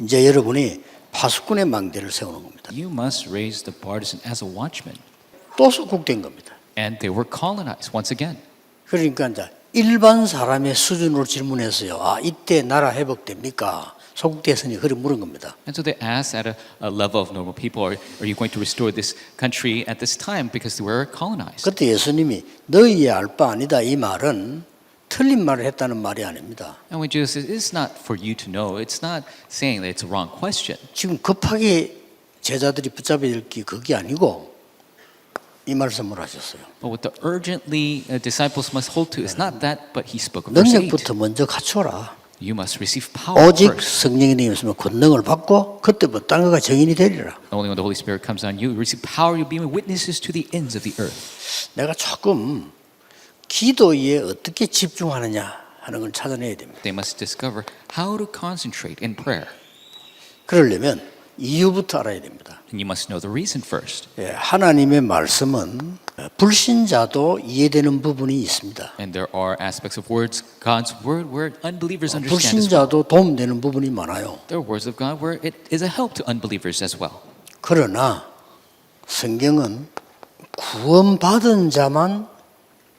이제 여러분이 파수꾼의 망대를 세우는 겁니다. You must raise the partisan as a watchman. 또 속국된 겁니다. And they were colonized once again. 그러니까 이제 일반 사람의 수준으로 질문해서요. 아, 이때 나라 회복됩니까? 소국대선이 그래 물은 겁니다. And so they asked at a level of normal people, are you going to restore this country at this time because they were colonized? 그때 예수님이 너희의 알 바 아니다 이 말은 틀린 말을 했다는 말이 아닙니다. And when Jesus says, it's not for you to know, it's not saying that it's a wrong question. 지금 급하게 제자들이 붙잡아야 될 게 그게 아니고 이 말씀을 하셨어요. But what the urgently disciples must hold to is not that, but he spoke of verse 8. 능력부터 먼저 갖춰라. You must receive power 오직 first. 성령이 내리면 권능을 받고 그때부터 땅과 정인이 되리라. Only when the Holy Spirit comes on you, you receive power, you'll be witnesses to the ends of the earth. 내가 조금 기도에 어떻게 집중하느냐 하는 걸 찾아내야 됩니다. They must discover how to concentrate in prayer. 그러려면 이유부터 알아야 됩니다. And you must know the reason first. 예, 하나님의 말씀은 불신자도 이해되는 부분이 있습니다. And there are aspects of words, God's word, where unbelievers understand as well. 불신자도 도움되는 부분이 많아요. There are words of God where it is a help to unbelievers as well. 그러나 성경은 구원받은 자만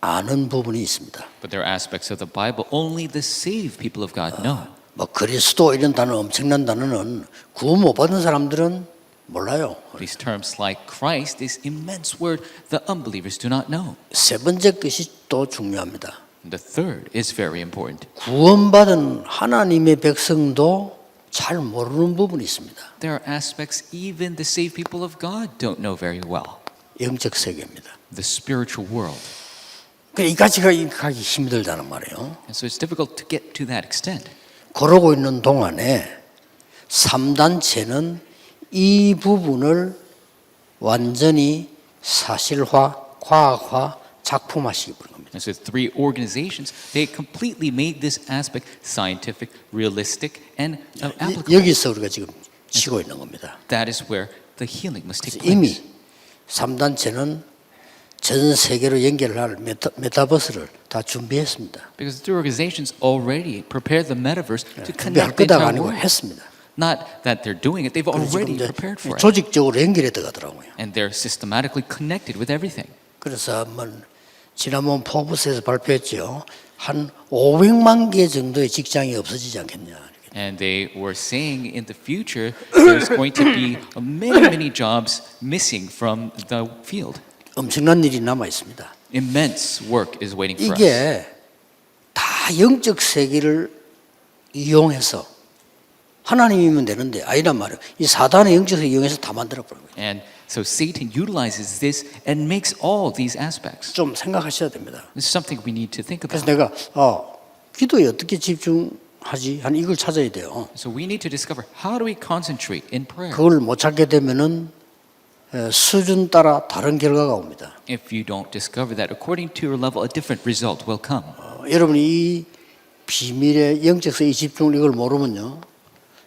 아는 부분이 있습니다. But there are aspects of the Bible only the saved people of God know. 뭐 그리스도 이런 단어 엄청난 단어는 구원 못 받은 사람들은 몰라요. These terms like Christ, this immense word, the unbelievers do not know. 세 번째 것이 또 중요합니다. The third is very important. 구원받은 하나님의 백성도 잘 모르는 부분이 있습니다. There are aspects even the saved people of God don't know very well. 영적 세계입니다. The spiritual world. 이까지 가기 힘들다는 말이에요. And so it's difficult to get to that extent. 그러고 있는 동안에 3단체는 이 부분을 완전히 사실화, 과학화, 작품화시켜 버린 겁니다. And so three organizations, they completely made this aspect scientific, realistic, and applicable. 여기서 우리가 지금 치고 있는 겁니다. That is where the healing must take 이미 place. 3단체는 전 세계로 연결할 메타버스를 다 준비했습니다. Because the three organizations already prepared the metaverse to 준비할 connect the 거다가 entire 아니고 world. 했습니다. Not that they're doing it, they've already prepared for it. 조직적으로 연결해 들어가더라고요. And they're systematically connected with everything. 그래서 한번 지난번 포브스에서 발표했죠. 한 500만 개 정도의 직장이 없어지지 않겠냐. And they were saying in the future there's going to be many jobs missing from the field. 엄청난 일이 남아 있습니다. Immense work is waiting for us. 이게 다 영적 세계를 이용해서 하나님이면 되는데 아니란 말이에요. 이 사단의 영적 세계 이용해서 다 만들어 버린 거예요. And so Satan utilizes this and makes all these aspects. 좀 생각하셔야 됩니다. This is something we need to think 그래서 about. 내가 기도에 어떻게 집중하지? 하는 이걸 찾아야 돼요. So we need to discover how do we concentrate in prayer. 그걸 못 찾게 되면은 수준 따라 다른 결과가 옵니다. If you don't discover that, according to your level, a different result will come. 여러분이 이 비밀의 영적 세계 집중을 이걸 모르면요.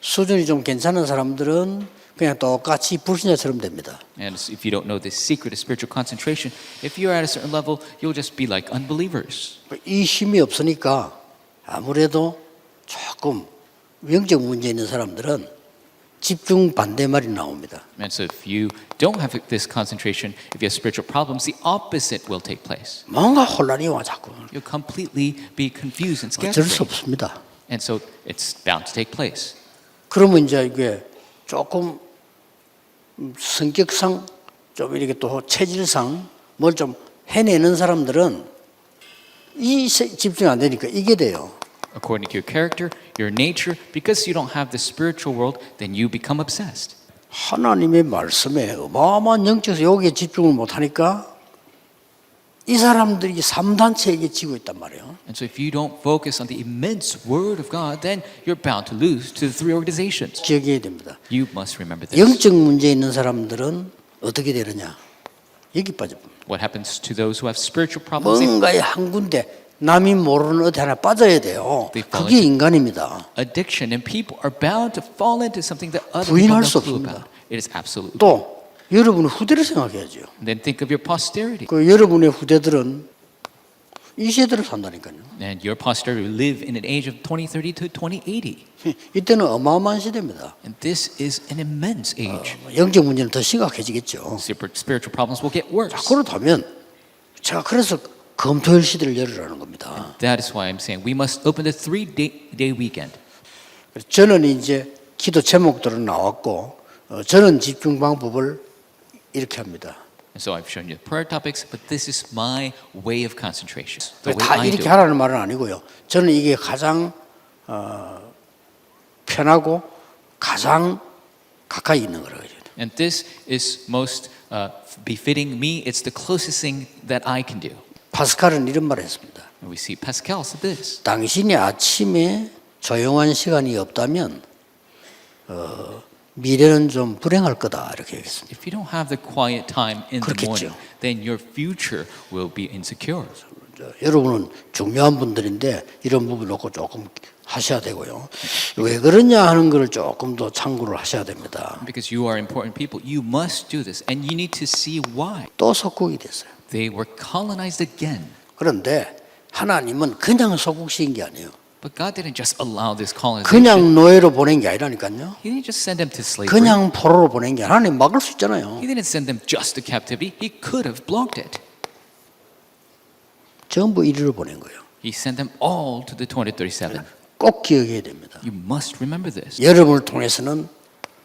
수준이 좀 괜찮은 사람들은 그냥 똑같이 불신자처럼 됩니다. And if you don't know this secret of spiritual concentration, if you're at a certain level, you'll just be like unbelievers. 이 힘이 없으니까 아무래도 조금 영적 문제 있는 사람들은 집중 반대말이 나옵니다. And so if you don't have this concentration, if you have spiritual problems, the opposite will take place. 뭔가 혼란이 와 자꾸. You'll completely be confused and 어쩔 수 scattered. 없습니다. And so it's bound to take place. 그러면 이제 이게 조금 성격상 좀 이렇게 또 체질상 뭘 좀 해내는 사람들은 이 집중이 안 되니까 이게 돼요. According to your character, your nature, because you don't have the spiritual world, then you become obsessed. 하나님의 말씀에 어마어마한 영적 여기에 집중을 못하니까 이 사람들이 3단체에게 지고 있단 말이에요. And so if you don't focus on the immense word of God, then you're bound to lose to the three organizations. 기억해야 됩니다. You must remember this. 영적 문제 있는 사람들은 어떻게 되느냐? 여기 빠져봅니다. What happens to those who have spiritual problems? They 뭔가에 한 군데 남이 모르는 어디 하나 빠져야 돼요. 그게 인간입니다. addiction and people are bound to fall into something that other people 부인할 have 수 no clue 없습니다. about. It is absolute. 또 여러분의 후대를 생각해야죠. And then think of your posterity. 그 여러분의 후대들은 이 시대를 산다니까요. And your posterity will live in an age of 2030 to 2080. 이때는 어마어마한 시대입니다. And this is an immense age. 영적 문제는 더 심각해지겠죠. Spiritual problems will get worse. 자, 그렇다면 제가 그래서 검토일 시대를 열으라는 겁니다. That is why I'm saying we must open the 3-day weekend. 저는 이제 기도 제목들은 나왔고 저는 집중 방법을 이렇게 합니다. And so I've shown you the prayer topics, but this is my way of concentration. The way 다 I do 이렇게 it. 하라는 말은 아니고요. 저는 이게 가장 편하고 가장 가까이 있는 거라고요. And this is most befitting me. It's the closest thing that I can do. 파스칼은 이런 말을 했습니다. And we see Pascal said this. 당신이 아침에 조용한 시간이 없다면 미래는 좀 불행할 거다 이렇게 얘기했습니다. If you don't have the quiet time in the 그렇겠죠. morning, then your future will be insecure. 여러분은 중요한 분들인데 이런 부분 놓고 조금 하셔야 되고요. 왜 그러냐 하는 걸 조금 더 참고를 하셔야 됩니다. Because you are important people, you must do this, and you need to see why. 또 속국이 됐어요. They were colonized again. 그런데 하나님은 그냥 속국시킨 게 아니에요. But God didn't just allow this colonization. 그냥 노예로 보낸 게 아니라니까요. He didn't just send them to slavery. 그냥 포로로 보낸 게 하나님 막을 수 있잖아요. He didn't send them just to captivity. He could have blocked it. 전부 이리로 보낸 거예요. He sent them all to the 2037. 꼭 기억해야 됩니다. You must remember this. 여러분을 통해서는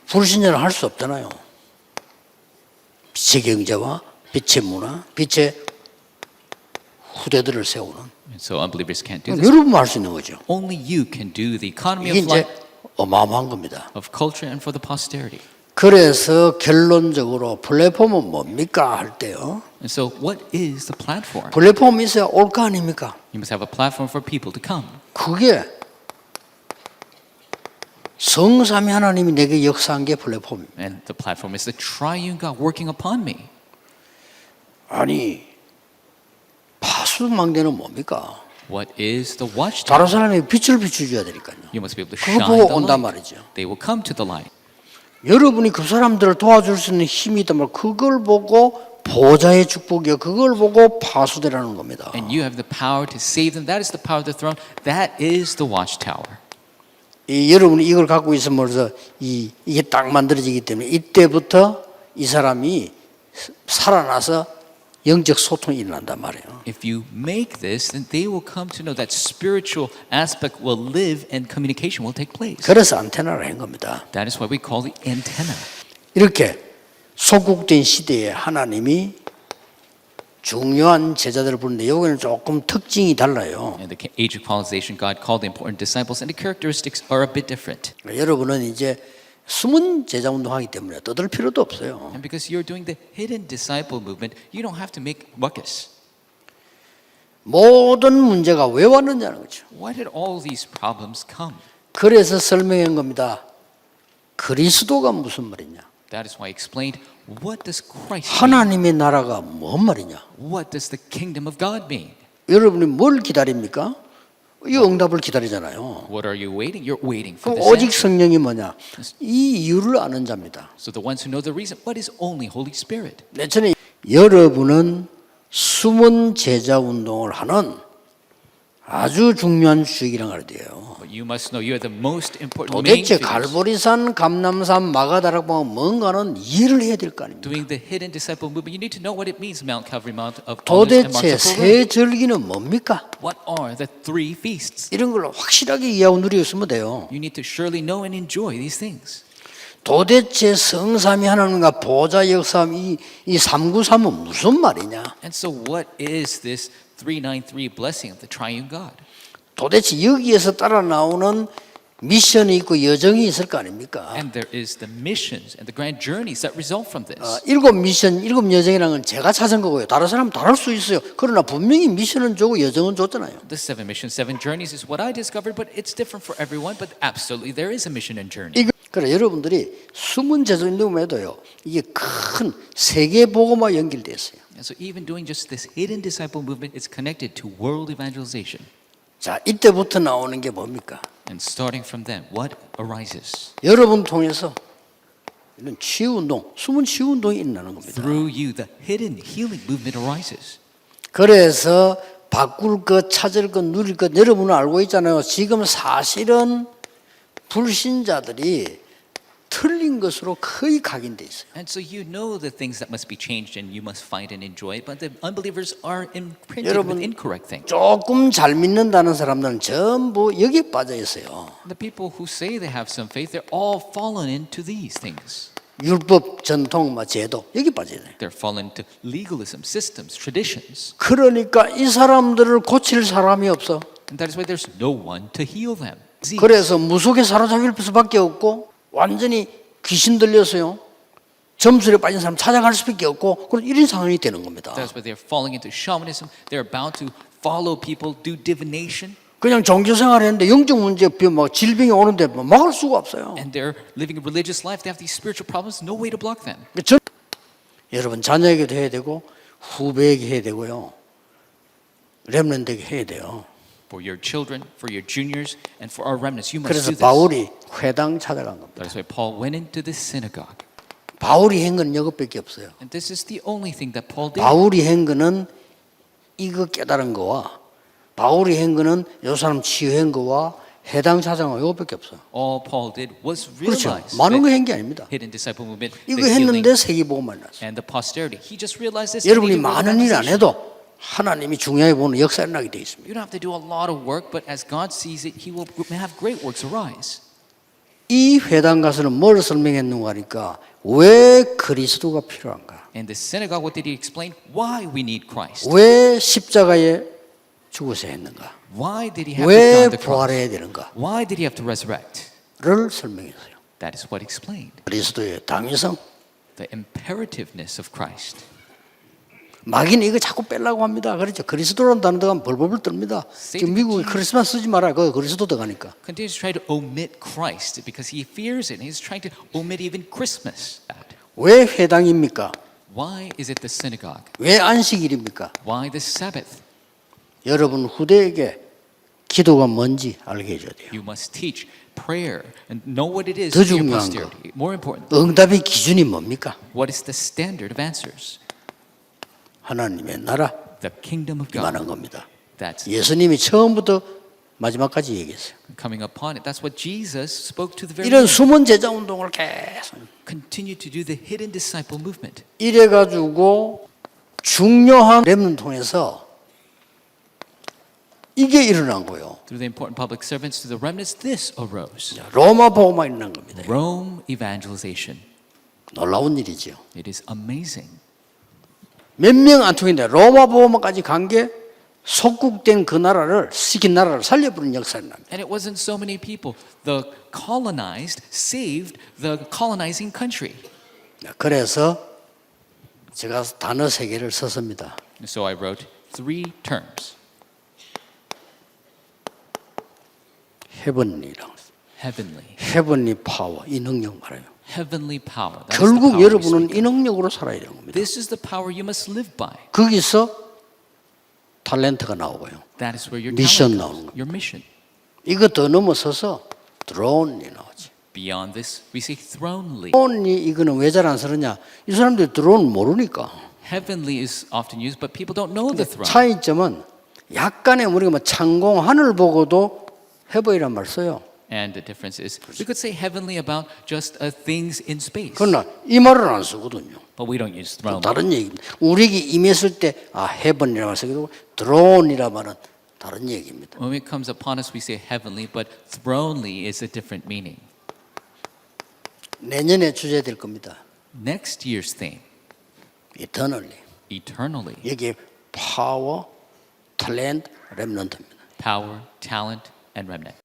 불신자를 할 수 없잖아요. 빛의 경제와 빛의 문화, 빛의 후대들을 세우는 And so unbelievers can't do this. 여러분만 할 수 있는 거죠. Only you can do the economy 이게 of 이제 life, 어마어마한 겁니다. of culture, and for the posterity. 그래서 결론적으로 플랫폼은 뭡니까 할 때요. And so what is the platform? 플랫폼이 있어야 올 거 아닙니까? You must have a platform for people to come. 그게 성삼위 하나님이 내게 역사한 게 플랫폼입니다. And the platform is the triune God working upon me. 아니 파수망대는 뭡니까? What is the watchtower? 다른 사람이 빛을 비춰줘야 되니까요. You must be able to 그거 shine 보고 the 온단 light. 말이죠. They will come to the light. 여러분이 그 사람들을 도와줄 수 있는 힘이 있단 말, 그걸 보고 보좌의 축복이요. 그걸 보고 파수되라는 겁니다. And you have the power to save them. That is the power of the throne. That is the watchtower. 여러분이 이걸 갖고 있으면서 이게 딱 만들어지기 때문에 이때부터 이 사람이 살아나서 영적 소통이 일어난단 말이에요. If you make this, then they will come to know that spiritual aspect will live and communication will take place. 그래서 안테나를 한 겁니다. That is why we call the antenna. 이렇게 소국된 시대에 하나님이 중요한 제자들을 부르는데 여기는 조금 특징이 달라요. In the age of colonization, God called the important disciples, and the characteristics are a bit different. 여러분은 이제 숨은 제자 운동하기 때문에 떠들 필요도 없어요. And because you're doing the hidden disciple movement, you don't have to make ruckus. 모든 문제가 왜 왔느냐는 거죠. Why did all these problems come? 그래서 설명한 겁니다. 그리스도가 무슨 말이냐? That is why I explained, what does Christ mean? 하나님의 나라가 뭔 말이냐? What does the kingdom of God mean? 여러분이 뭘 기다립니까? 이 응답을 기다리잖아요. What are you waiting? You're waiting for 그럼 this 오직 answer. 성령이 뭐냐? 이 이유를 아는 자입니다. So the ones who know the reason, what is only Holy Spirit? 내 전에 여러분은 숨은 제자 운동을 하는 아주 중요한 주역이라는 걸 돼요. But you must know you are the most important main 도대체 figures. 갈보리산, 감남산, 마가다락방 뭔가는 이해를 해야 될 거 아닙니까? Doing the hidden disciple movement, you need to know what it means, Mount Calvary, Mount of Olives, and Mount 도대체 of 세 절기는 뭡니까? What are the three feasts? 이런 걸 확실하게 이해하고 누리고 있으면 돼요. You need to surely know and enjoy these things. 도대체 성삼위 하나님과 보좌 역사함 이 393은 무슨 말이냐? And so what is this 393 blessing of the triune God? 도대체 여기에서 따라 나오는 미션이 있고 여정이 있을 거 아닙니까? And there is the missions and the grand journeys that result from this. 7 여정이라는 건 제가 찾은 거고요. 다른 사람은 다를 수 있어요. 그러나 분명히 미션은 주고 여정은 줬잖아요. The 7 missions, 7 journeys is what I discovered, but it's different for everyone. But absolutely, there is a mission and journey. 그래 여러분들이 숨은 제자운동에도요. 이게 큰 세계 복음화 연결돼 있어요. And so even doing just this hidden disciple movement is connected to world evangelization. 자, 이때부터 나오는 게 뭡니까? And starting from then, what arises? 여러분 통해서 이런 치유운동, 숨은 치유운동이 일어나는 겁니다. Through you, the hidden healing movement arises. 그래서 바꿀 것, 찾을 것, 누릴 것 여러분은 알고 있잖아요. 지금 사실은 불신자들이 틀린 것으로 거의 각인돼 있어요. And so you know the things that must be changed and you must find and enjoy, but the unbelievers are imprinted with 여러분, incorrect things. 조금 잘 믿는다는 사람들은 전부 여기에 빠져 있어요. The people who say they have some faith, they're all fallen into these things. 율법, 전통, 제도 여기 빠져 있어요. They're fallen into legalism, systems, traditions. 그러니까 이 사람들을 고칠 사람이 없어. And that is why there's no one to heal them. 그래서 무속에 사로잡힐 수밖에 없고 완전히 귀신 들려서요. 점술에 빠진 사람 찾아갈 수밖에 없고 그런 이런 상황이 되는 겁니다. That's why they're falling into shamanism. They're about to follow people, do divination. 그냥 종교 생활했는데 영적 문제, 질병이 오는데 막을 수가 없어요. And they're living a religious life. They have these spiritual problems. No way to block them. 여러분 자녀에게도 해야 되고 후배에게 해야 되고요. 렘넌트에게 해야 돼요. For your children, for your juniors, and for our remnants, you must 그래서 do this. 바울이 회당 찾아간 겁니다. That is why Paul went into this synagogue. 바울이 한 건 이것밖에 없어요. And this is the only thing that Paul did. 바울이 한 거는 이거 깨달은 거와 바울이 한 거는 요 사람 치유한 거와 해당 찾아간 거 이것밖에 없어요. All Paul did was 그렇죠. realize 많은 거 the 한 게 아닙니다. hidden disciple movement, 이거 the healing, 했는데 세계복음만 났어요. and the posterity. He just realized this. 여러분이 and he 많은 일 안 organization. 해도 하나님이 중요하게 보는 역사를 나게 돼 있습니다. You don't have to do a lot of work, but as God sees it, He will have great works arise. 이 회당 가서는 뭘 설명했는가 하니까 왜 그리스도가 필요한가? In the synagogue, what did He explain? Why we need Christ. 왜 십자가에 죽어서 했는가? Why did He have to die 왜 on the cross? 부활해야 되는가? Why did He have to resurrect? 를 설명했어요. That is what explained. 그리스도의 당위성. The imperativeness of Christ. 마귀는 이거 자꾸 빼려고 합니다. 그렇죠. 그리스도라는 단어가 벌벌 뜰니다. 지금 미국에 크리스마스 쓰지 마라. 그거 그리스도 들어가니까. Continues to try to omit Christ because he fears it. He's trying to omit even Christmas. 왜 회당입니까? Why is it the synagogue? 왜 안식일입니까? Why the Sabbath? 여러분 후대에게 기도가 뭔지 알게 해줘야 돼요. You must teach prayer and know what it is 더 to your 중요한 posterity. More important, 응답의 기준이 뭡니까? what is the standard of answers? 하나님의 나라 The kingdom of 이만한 God. 겁니다. That's 예수님이 처음부터 마지막까지 얘기했어요. coming upon it. That's what Jesus spoke to the very 이런 end. 숨은 제자 운동을 계속 Continue to do the hidden disciple movement. 이래가지고 중요한 렘넌트 통해서 이게 일어난 거예요. Through the important public servants, to the remnants, this arose. 로마 복음화 일어난 겁니다. Rome evangelization. 놀라운 일이죠. It is amazing. 몇 명 안 통했는데 로마 복음화까지 간 게 속국된 그 나라를 시킨 나라를 살려버린 역사를 납니다. And it wasn't so many people. The colonized saved the colonizing country. 그래서 제가 단어 세 개를 썼습니다. So I wrote 3 terms. 헤븐리라고. Heavenly. 헤븐리 파워 이 능력 말해요. Heavenly power. That is the 결국 power we 여러분은 speak 이 능력으로 살아야 되는 겁니다. This is the power you must live by. 거기서 탤런트가 나오고요. That is where your 미션 talent 나오는 comes, 겁니다. your mission. 이거 더 넘어서서 드론이 나오지. Beyond this, we say thronely. 드론이 이거는 왜 잘 안 쓰느냐? 이 사람들이 드론 모르니까. Heavenly is often used, but people don't know the throne. 차이점은 약간의 우리가 뭐 창공 하늘 보고도 헤븐이란 말 써요. And the difference is, we could say heavenly about just things in space, 그러나 이 말을 안 쓰거든요. but we don't use throne. 다른 얘기입니다. 우리에게 임했을 때 헤븐이라는 말 쓰기도 드론이라 말은 다른 얘기입니다. When it comes upon us, we say heavenly, but thronely is a different meaning. 내년에 주제 될 겁니다. Next year's theme, Eternally. eternally. 여기에 파워, 탤런트, 렘넌트입니다. Power, talent, and remnant.